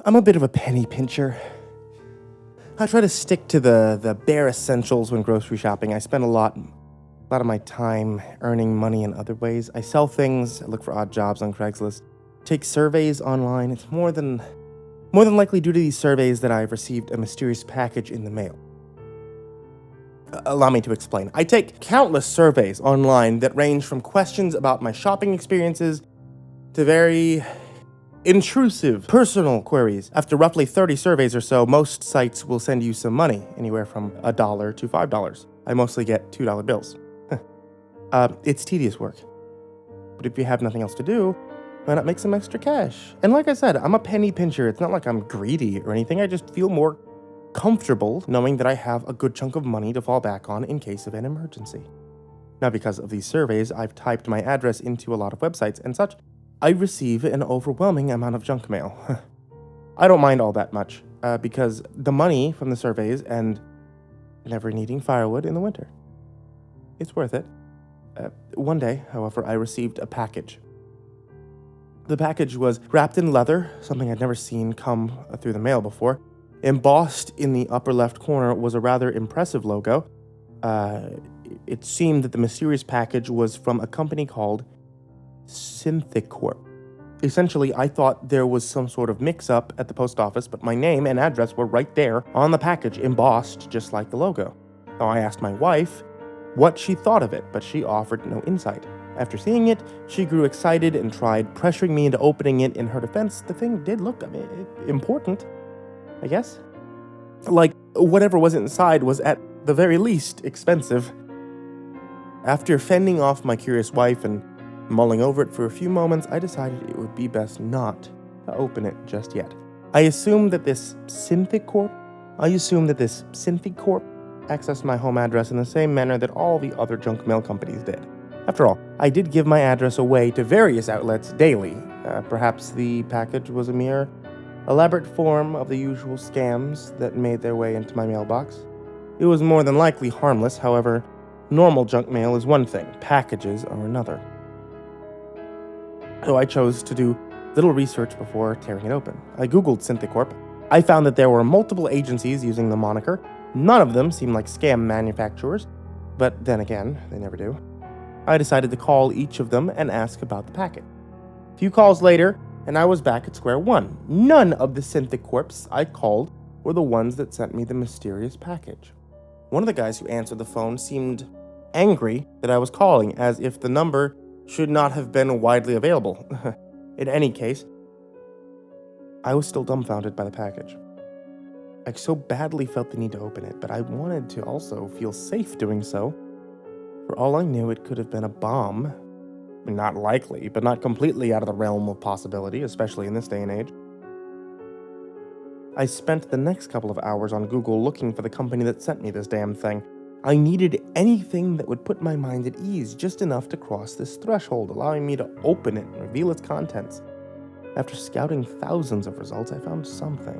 I'm a bit of a penny pincher. I try to stick to the bare essentials when grocery shopping. I spend a lot of my time earning money in other ways. I sell things, I look for odd jobs on Craigslist, take surveys online. It's more than likely due to these surveys that I've received a mysterious package in the mail. Allow me to explain. I take countless surveys online that range from questions about my shopping experiences to very intrusive personal queries. After roughly 30 surveys or so, most sites will send you some money, anywhere from $1 to $5. I mostly get $2 bills. It's tedious work. But if you have nothing else to do, why not make some extra cash? And like I said, I'm a penny pincher. It's not like I'm greedy or anything. I just feel more comfortable knowing that I have a good chunk of money to fall back on in case of an emergency. Now, because of these surveys, I've typed my address into a lot of websites and such. I receive an overwhelming amount of junk mail. I don't mind all that much, because the money from the surveys and never needing firewood in the winter. It's worth it. One day, however, I received a package. The package was wrapped in leather, something I'd never seen come through the mail before. Embossed in the upper left corner was a rather impressive logo. It seemed that the mysterious package was from a company called Synthecorp. Essentially, I thought there was some sort of mix-up at the post office, but my name and address were right there on the package, embossed just like the logo. Now, I asked my wife what she thought of it, but she offered no insight. After seeing it, she grew excited and tried pressuring me into opening it. In her defense, the thing did look important, I guess. Like, whatever was inside was at the very least expensive. After fending off my curious wife and mulling over it for a few moments, I decided it would be best not to open it just yet. I assumed that this Synthecorp accessed my home address in the same manner that all the other junk mail companies did. After all, I did give my address away to various outlets daily. Perhaps the package was a mere elaborate form of the usual scams that made their way into my mailbox. It was more than likely harmless. However, normal junk mail is one thing, packages are another. So I chose to do little research before tearing it open. I googled Synthecorp. I found that there were multiple agencies using the moniker. None of them seemed like scam manufacturers, but then again, they never do. I decided to call each of them and ask about the packet. A few calls later, and I was back at square one. None of the Synthecorps I called were the ones that sent me the mysterious package. One of the guys who answered the phone seemed angry that I was calling, as if the number should not have been widely available. In any case, I was still dumbfounded by the package. I so badly felt the need to open it, but I wanted to also feel safe doing so. For all I knew, it could have been a bomb. Not likely, but not completely out of the realm of possibility, especially in this day and age. I spent the next couple of hours on Google looking for the company that sent me this damn thing. I needed anything that would put my mind at ease, just enough to cross this threshold, allowing me to open it and reveal its contents. After scouting thousands of results, I found something.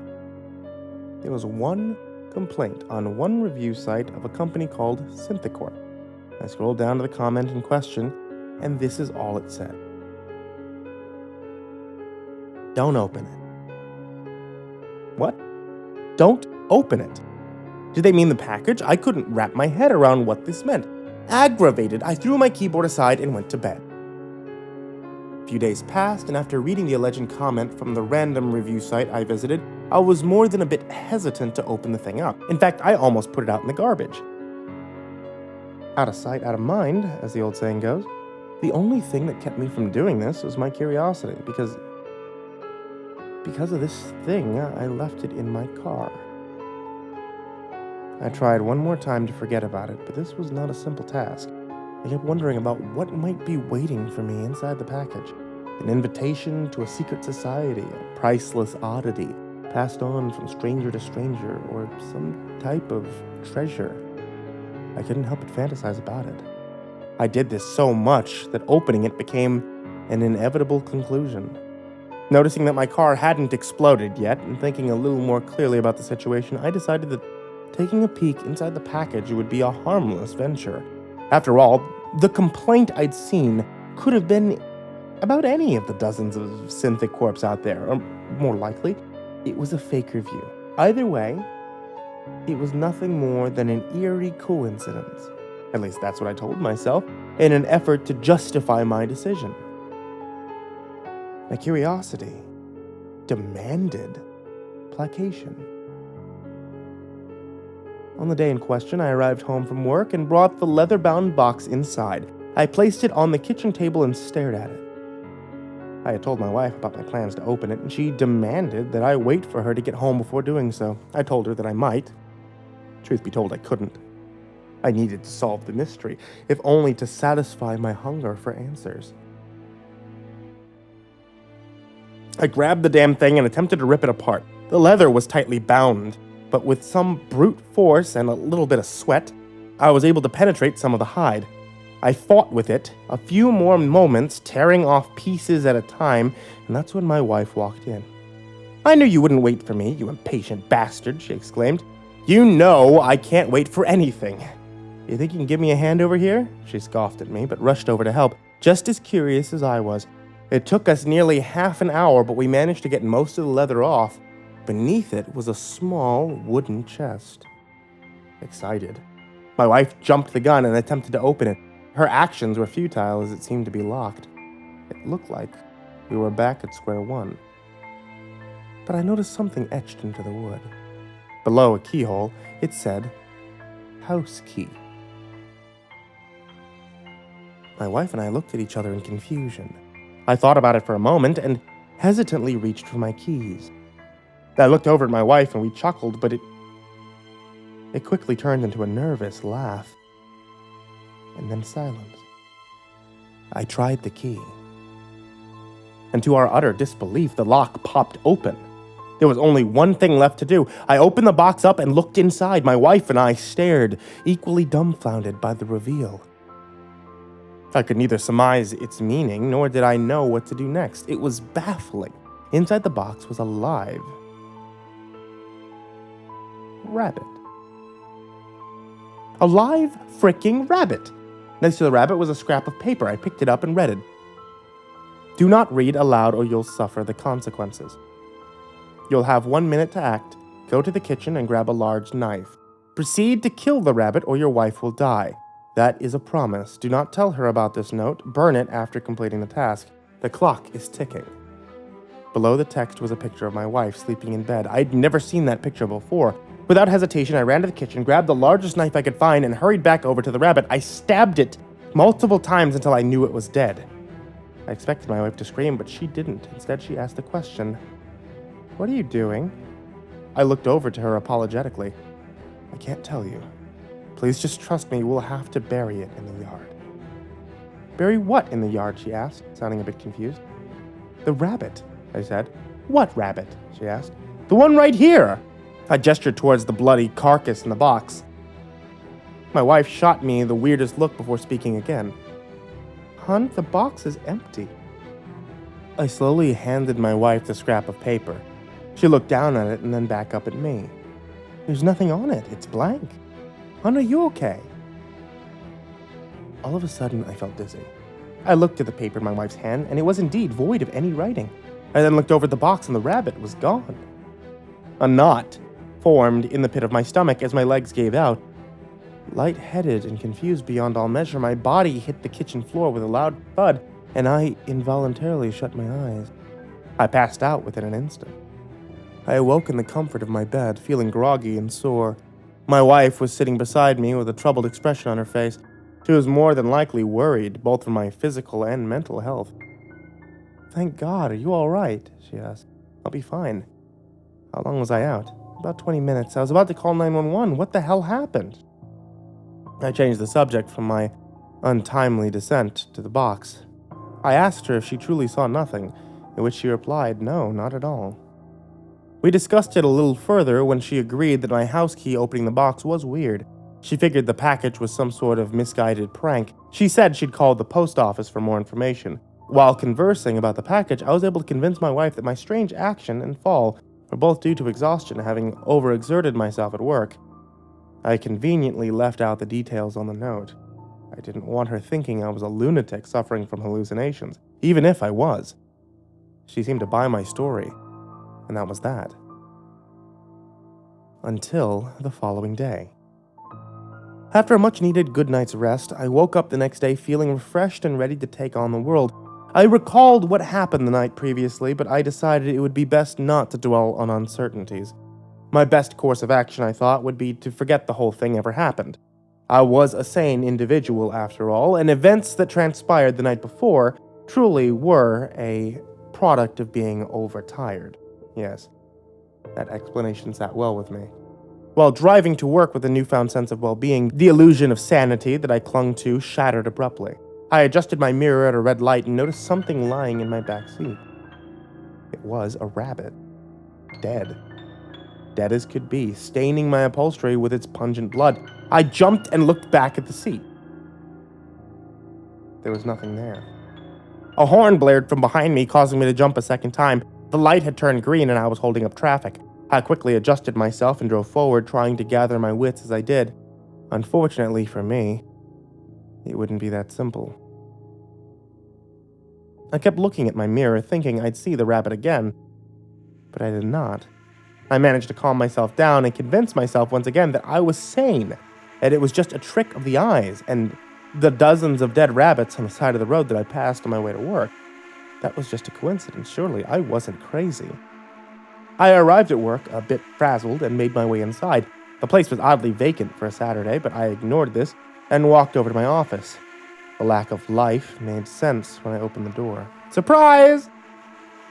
There was one complaint on one review site of a company called Synthecorp. I scrolled down to the comment in question, and this is all it said. Don't open it. What? Don't open it. Did they mean the package? I couldn't wrap my head around what this meant. Aggravated, I threw my keyboard aside and went to bed. A few days passed, and after reading the alleged comment from the random review site I visited, I was more than a bit hesitant to open the thing up. In fact, I almost put it out in the garbage. Out of sight, out of mind, as the old saying goes. The only thing that kept me from doing this was my curiosity, because of this thing, I left it in my car. I tried one more time to forget about it, but this was not a simple task. I kept wondering about what might be waiting for me inside the package. An invitation to a secret society, a priceless oddity, passed on from stranger to stranger, or some type of treasure. I couldn't help but fantasize about it. I did this so much that opening it became an inevitable conclusion. Noticing that my car hadn't exploded yet, and thinking a little more clearly about the situation, I decided that taking a peek inside the package would be a harmless venture. After all, the complaint I'd seen could have been about any of the dozens of Synthecorps out there, or more likely, it was a fake review. Either way, it was nothing more than an eerie coincidence. At least that's what I told myself, in an effort to justify my decision. My curiosity demanded placation. On the day in question, I arrived home from work and brought the leather-bound box inside. I placed it on the kitchen table and stared at it. I had told my wife about my plans to open it, and she demanded that I wait for her to get home before doing so. I told her that I might. Truth be told, I couldn't. I needed to solve the mystery, if only to satisfy my hunger for answers. I grabbed the damn thing and attempted to rip it apart. The leather was tightly bound, but with some brute force and a little bit of sweat, I was able to penetrate some of the hide. I fought with it a few more moments, tearing off pieces at a time, and that's when my wife walked in. "I knew you wouldn't wait for me, you impatient bastard," she exclaimed. "You know I can't wait for anything. You think you can give me a hand over here?" She scoffed at me, but rushed over to help, just as curious as I was. It took us nearly half an hour, but we managed to get most of the leather off. Beneath it was a small wooden chest. Excited, my wife jumped the gun and attempted to open it. Her actions were futile as it seemed to be locked. It looked like we were back at square one. But I noticed something etched into the wood. Below a keyhole, it said, "House key." My wife and I looked at each other in confusion. I thought about it for a moment and hesitantly reached for my keys. I looked over at my wife and we chuckled, but it quickly turned into a nervous laugh. And then silence. I tried the key. And to our utter disbelief, the lock popped open. There was only one thing left to do. I opened the box up and looked inside. My wife and I stared, equally dumbfounded by the reveal. I could neither surmise its meaning, nor did I know what to do next. It was baffling. Inside the box was a live rabbit. A live freaking rabbit! Next to the rabbit was a scrap of paper. I picked it up and read it. "Do not read aloud or you'll suffer the consequences. You'll have 1 minute to act. Go to the kitchen and grab a large knife. Proceed to kill the rabbit or your wife will die. That is a promise. Do not tell her about this note. Burn it after completing the task. The clock is ticking." Below the text was a picture of my wife sleeping in bed. I'd never seen that picture before. Without hesitation, I ran to the kitchen, grabbed the largest knife I could find, and hurried back over to the rabbit. I stabbed it multiple times until I knew it was dead. I expected my wife to scream, but she didn't. Instead, she asked the question, "What are you doing?" I looked over to her apologetically. "I can't tell you. Please just trust me, we'll have to bury it in the yard." "Bury what in the yard?" she asked, sounding a bit confused. "The rabbit," I said. "What rabbit?" she asked. "The one right here." I gestured towards the bloody carcass in the box. My wife shot me the weirdest look before speaking again. "Hon, the box is empty." I slowly handed my wife the scrap of paper. She looked down at it and then back up at me. "There's nothing on it. It's blank. Hon, are you okay?" All of a sudden, I felt dizzy. I looked at the paper in my wife's hand, and it was indeed void of any writing. I then looked over at the box, and the rabbit was gone. A knot formed in the pit of my stomach as my legs gave out. Light-headed and confused beyond all measure, my body hit the kitchen floor with a loud thud, and I involuntarily shut my eyes. I passed out within an instant. I awoke in the comfort of my bed, feeling groggy and sore. My wife was sitting beside me with a troubled expression on her face. She was more than likely worried, both for my physical and mental health. "Thank God, are you all right?" she asked. "I'll be fine." "How long was I out?" "About 20 minutes. I was about to call 911. What the hell happened?" I changed the subject from my untimely descent to the box. I asked her if she truly saw nothing, in which she replied, "No, not at all." We discussed it a little further when she agreed that my house key opening the box was weird. She figured the package was some sort of misguided prank. She said she'd call the post office for more information. While conversing about the package, I was able to convince my wife that my strange action and fall were both due to exhaustion, having overexerted myself at work. I conveniently left out the details on the note. I didn't want her thinking I was a lunatic suffering from hallucinations, even if I was. She seemed to buy my story, and that was that. Until the following day. After a much-needed good night's rest, I woke up the next day feeling refreshed and ready to take on the world. I recalled what happened the night previously, but I decided it would be best not to dwell on uncertainties. My best course of action, I thought, would be to forget the whole thing ever happened. I was a sane individual, after all, and events that transpired the night before truly were a product of being overtired. Yes, that explanation sat well with me. While driving to work with a newfound sense of well-being, the illusion of sanity that I clung to shattered abruptly. I adjusted my mirror at a red light and noticed something lying in my back seat. It was a rabbit. Dead. Dead as could be, staining my upholstery with its pungent blood. I jumped and looked back at the seat. There was nothing there. A horn blared from behind me, causing me to jump a second time. The light had turned green and I was holding up traffic. I quickly adjusted myself and drove forward, trying to gather my wits as I did. Unfortunately for me, it wouldn't be that simple. I kept looking at my mirror, thinking I'd see the rabbit again, but I did not. I managed to calm myself down and convince myself once again that I was sane, and it was just a trick of the eyes and the dozens of dead rabbits on the side of the road that I passed on my way to work. That was just a coincidence. Surely I wasn't crazy. I arrived at work a bit frazzled and made my way inside. The place was oddly vacant for a Saturday, but I ignored this and walked over to my office. The lack of life made sense when I opened the door. Surprise!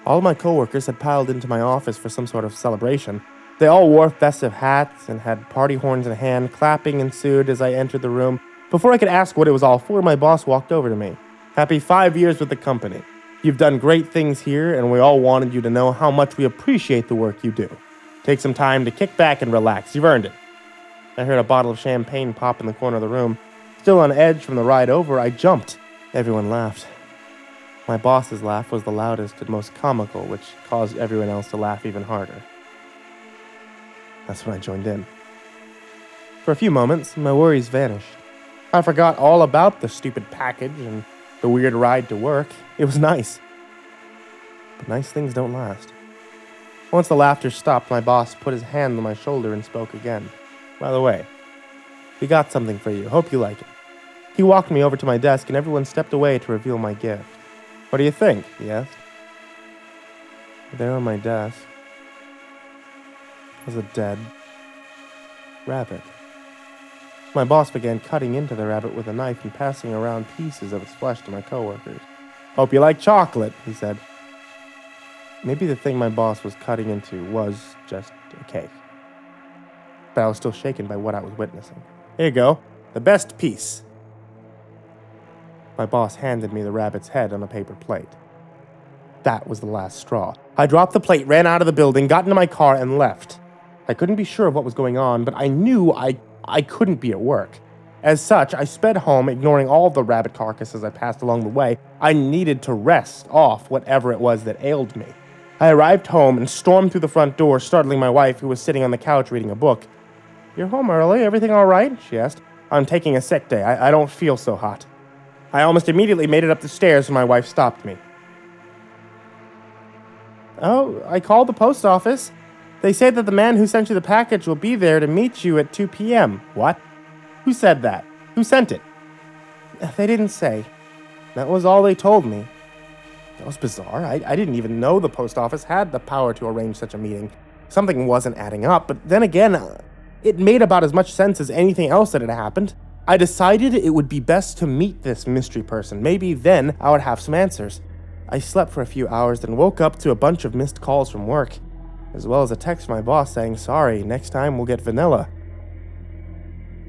All of my coworkers had piled into my office for some sort of celebration. They all wore festive hats and had party horns in hand. Clapping ensued as I entered the room. Before I could ask what it was all for, my boss walked over to me. Happy 5 years with the company. You've done great things here, and we all wanted you to know how much we appreciate the work you do. Take some time to kick back and relax. You've earned it. I heard a bottle of champagne pop in the corner of the room. Still on edge from the ride over, I jumped. Everyone laughed. My boss's laugh was the loudest and most comical, which caused everyone else to laugh even harder. That's when I joined in. For a few moments, my worries vanished. I forgot all about the stupid package and the weird ride to work. It was nice. But nice things don't last. Once the laughter stopped, my boss put his hand on my shoulder and spoke again. By the way, we got something for you. Hope you like it. He walked me over to my desk and everyone stepped away to reveal my gift. What do you think? He asked. There on my desk was a dead rabbit. My boss began cutting into the rabbit with a knife and passing around pieces of its flesh to my coworkers. Hope you like chocolate, he said. Maybe the thing my boss was cutting into was just a cake. But I was still shaken by what I was witnessing. Here you go, the best piece. My boss handed me the rabbit's head on a paper plate. That was the last straw. I dropped the plate, ran out of the building, got into my car, and left. I couldn't be sure of what was going on, but I knew I couldn't be at work. As such, I sped home, ignoring all the rabbit carcasses I passed along the way. I needed to rest off whatever it was that ailed me. I arrived home and stormed through the front door, startling my wife, who was sitting on the couch reading a book. You're home early, everything all right? She asked. I'm taking a sick day. I don't feel so hot. I almost immediately made it up the stairs when my wife stopped me. Oh, I called the post office. They say that the man who sent you the package will be there to meet you at 2 p.m. What? Who said that? Who sent it? They didn't say. That was all they told me. That was bizarre. I didn't even know the post office had the power to arrange such a meeting. Something wasn't adding up, but then again, it made about as much sense as anything else that had happened. I decided it would be best to meet this mystery person. Maybe then I would have some answers. I slept for a few hours, then woke up to a bunch of missed calls from work, as well as a text from my boss saying, sorry, next time we'll get vanilla.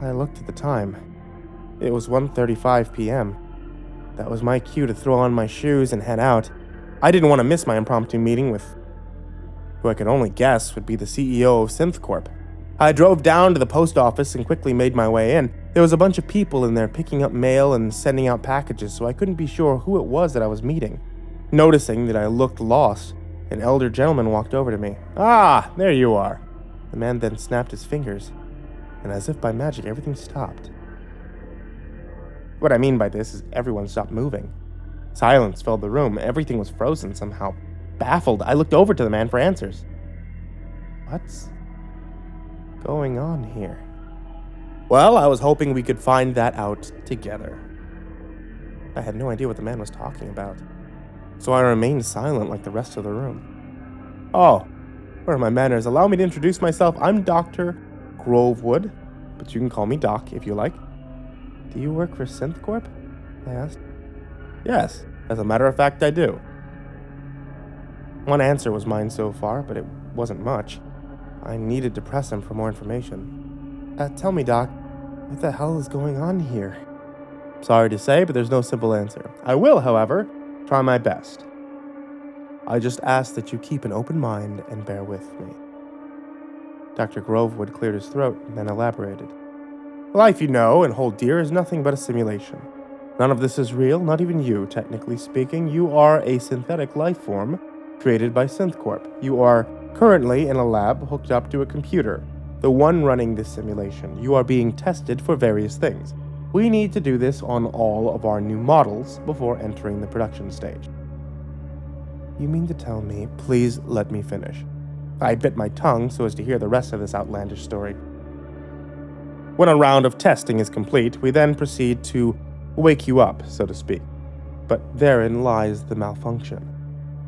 I looked at the time. It was 1:35 p.m. That was my cue to throw on my shoes and head out. I didn't want to miss my impromptu meeting with who I could only guess would be the CEO of SynthCorp. I drove down to the post office and quickly made my way in. There was a bunch of people in there picking up mail and sending out packages, so I couldn't be sure who it was that I was meeting. Noticing that I looked lost, an elder gentleman walked over to me. Ah, there you are. The man then snapped his fingers, and as if by magic, everything stopped. What I mean by this is everyone stopped moving. Silence filled the room. Everything was frozen somehow. Baffled, I looked over to the man for answers. going on here? Well, I was hoping we could find that out together. I had no idea what the man was talking about, so I remained silent like the rest of the room. Oh, where are my manners? Allow me to introduce myself. I'm Dr. Grovewood, but you can call me Doc if you like. Do you work for SynthCorp? I asked. Yes, as a matter of fact, I do. One answer was mine so far, but it wasn't much. I needed to press him for more information. Tell me, Doc, what the hell is going on here? Sorry to say, but there's no simple answer. I will, however, try my best. I just ask that you keep an open mind and bear with me. Dr. Grovewood cleared his throat and then elaborated. Life, you know, and hold dear, is nothing but a simulation. None of this is real, not even you, technically speaking. You are a synthetic life form created by SynthCorp. You are currently in a lab hooked up to a computer, the one running this simulation. You are being tested for various things. We need to do this on all of our new models before entering the production stage. You mean to tell me, please let me finish. I bit my tongue so as to hear the rest of this outlandish story. When a round of testing is complete, we then proceed to wake you up, so to speak. But therein lies the malfunction.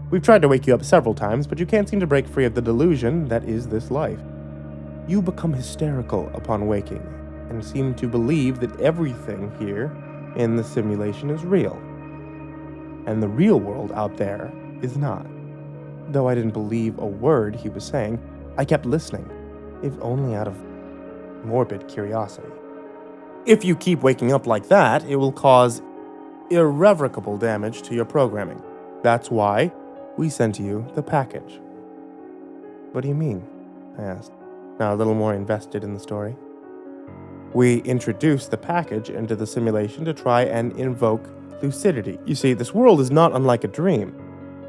We've tried to wake you up several times, but you can't seem to break free of the delusion that is this life. You become hysterical upon waking, and seem to believe that everything here in the simulation is real. And the real world out there is not. Though I didn't believe a word he was saying, I kept listening, if only out of morbid curiosity. If you keep waking up like that, it will cause irrevocable damage to your programming. That's why we sent you the package. What do you mean? I asked, now a little more invested in the story. We introduced the package into the simulation to try and invoke lucidity. You see, this world is not unlike a dream.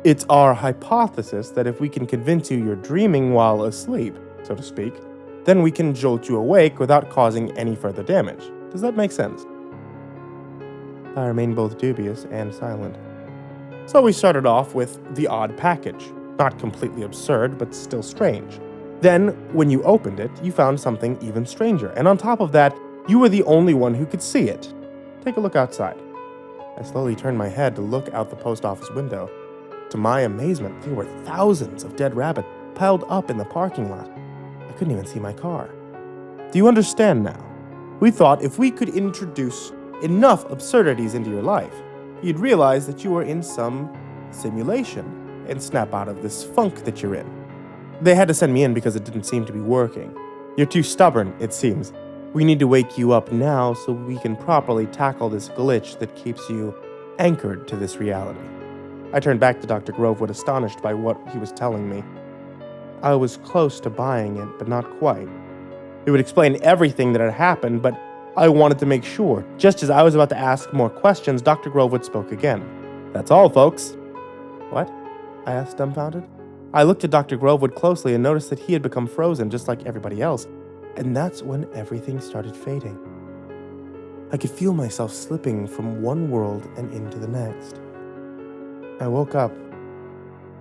It's our hypothesis that if we can convince you you're dreaming while asleep, so to speak, then we can jolt you awake without causing any further damage. Does that make sense? I remained both dubious and silent. So we started off with the odd package. Not completely absurd, but still strange. Then, when you opened it, you found something even stranger, and on top of that, you were the only one who could see it. Take a look outside. I slowly turned my head to look out the post office window. To my amazement, there were thousands of dead rabbits piled up in the parking lot. I couldn't even see my car. Do you understand now? We thought if we could introduce enough absurdities into your life, you'd realize that you were in some simulation and snap out of this funk that you're in. They had to send me in because it didn't seem to be working. You're too stubborn, it seems. We need to wake you up now so we can properly tackle this glitch that keeps you anchored to this reality. I turned back to Dr. Grovewood, astonished by what he was telling me. I was close to buying it, but not quite. It would explain everything that had happened, but I wanted to make sure. Just as I was about to ask more questions, Dr. Grovewood spoke again. That's all, folks. What? I asked, dumbfounded. I looked at Dr. Grovewood closely and noticed that he had become frozen just like everybody else, and that's when everything started fading. I could feel myself slipping from one world and into the next. I woke up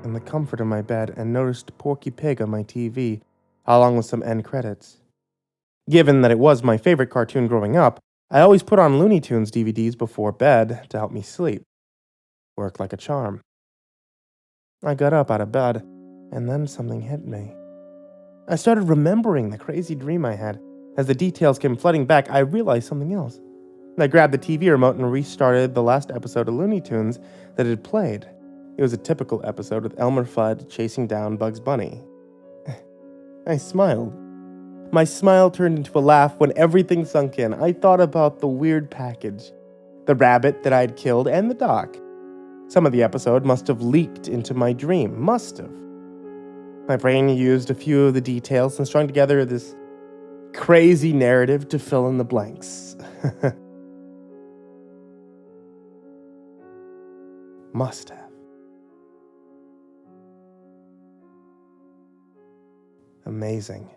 in the comfort of my bed and noticed Porky Pig on my TV, along with some end credits. Given that it was my favorite cartoon growing up, I always put on Looney Tunes DVDs before bed to help me sleep. Worked like a charm. I got up out of bed, and then something hit me. I started remembering the crazy dream I had. As the details came flooding back, I realized something else. I grabbed the TV remote and restarted the last episode of Looney Tunes that had played. It was a typical episode with Elmer Fudd chasing down Bugs Bunny. I smiled. My smile turned into a laugh when everything sunk in. I thought about the weird package, the rabbit that I had killed, and the doc. Some of the episode must have leaked into my dream. Must have. My brain used a few of the details and strung together this crazy narrative to fill in the blanks. Must have. Amazing.